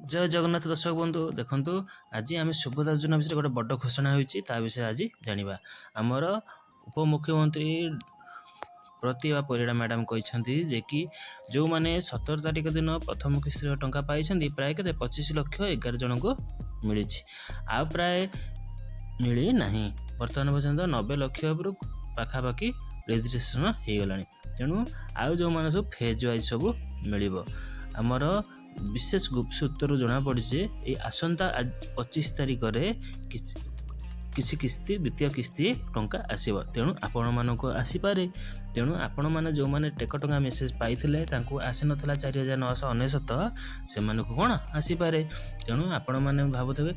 जय जगन्नाथ दर्शक बंधु देखंतु आज आम सुभद्रा योजना विषय गोटे बड़ घोषणा होती विषय आज जाना आमर उपमुख्यमंत्री प्रतिभा परिड़ा मैडम कहते कि जो मैंने 17 तारिख दिन प्रथम किस्त टंका पाई प्राय के 25 लक्ष 11 जन को मिली आ प्राय मिली ना बर्तमान पर्यटन 90 लक्ष पाखापाखि रेजिस्ट्रेशन हो गला तेणु आउ जो मैंने सब फेज वाइज सब मिल आमर विशेष गुप्त सूत्र जना पड़ी आसंता 25 तारिख किसी किस्ती द्वितीय किस्ती टंका आसव तेणु आपण मानक आसीपे तेणु आपण मैंने जो मैंने टेक टंका मेसेज पाई आसी नाला 4999 से कौन आसीपे तेणु आपण मैंने भावुवे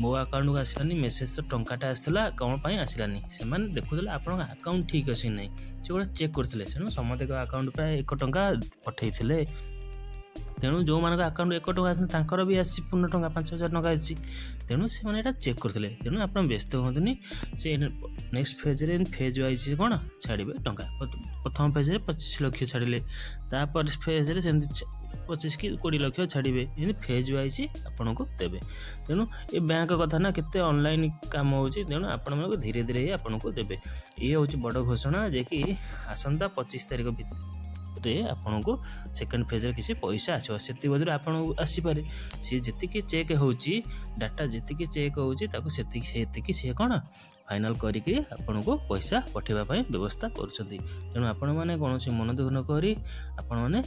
मो अकाउंट को आसलानी मेसेज तो टंकाटा आसाला कौन पर आसलानी से देखुले आपण अकाउंट ठीक अच्छी ना से गोटे चेक करते तेणु समस्त अकाउंट प्राय 1 टंका पठे तेणु जो मान अकाउंट 1 टंका आसर भी आसी पूर्ण टंका 5000 टंका आसी तेणु से चेक करते तेणु आप व्यस्त हूँ से नेक्स्ट फेज्रे फेज वाइज कौन छाड़े टंका प्रथम फेज्रे 25 लक्ष छाड़े तापर फेज्रे से 25 कि 20 लक्ष छाड़े फेज वाइज आपन को देवे तेणु ये बैंक कथा ना केते ऑनलाइन काम होची तेणु आपण धीरे धीरे आपन को देवे ये हूँ बड़ घोषणा जे कि आसंता 25 तारिख आपन को सेकेंड फेज किसी पैसा आसो से बदल आप आसपे सी जी चेक हो डाटा जी चेक होती सी कौन फाइनाल करके आपन को पैसा पठेवाई व्यवस्था करेणु आपण मैंने कौन मन दुख न करी आपण मैंने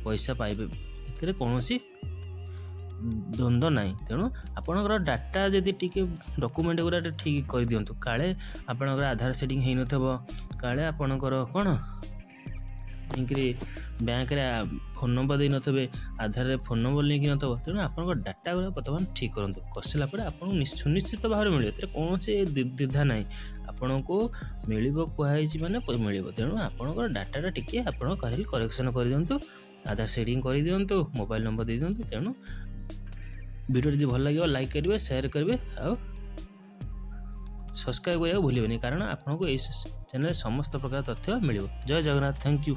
पैसा पाइबे कौन द्वंद्व ना तेणु आपणकर डाटा जदि टी डॉक्यूमेंट गुरा ठीक कर दिंतु काले आपणकर आधार सेटिंग हो न काले आपणकर कौन बैंक रे फोन नंबर दे नथिबे आधार रे फोन नंबर लिंक नथबो तेणु आपन डाटा गुरा बर्तमान ठीक करंतु कसला पर आपन सुनिश्चित भाव मिले तेरे कौन से द्विधा ना आपन को मिलिबो कहैछि माने मिलिबो तेणु आपन डाटा टिके आपन करेक्शन कर दियंतु आधार सेटिंग कर दियंतु मोबाइल नंबर दे दियंतु तेणु वीडियो जदि भल लागियो लाइक करेंगे शेयर करेंगे और सब्सक्राइब करने भूलें कारण आपको ये चैनल समस्त प्रकार तथ्य मिल जय जगन्नाथ थैंक यू।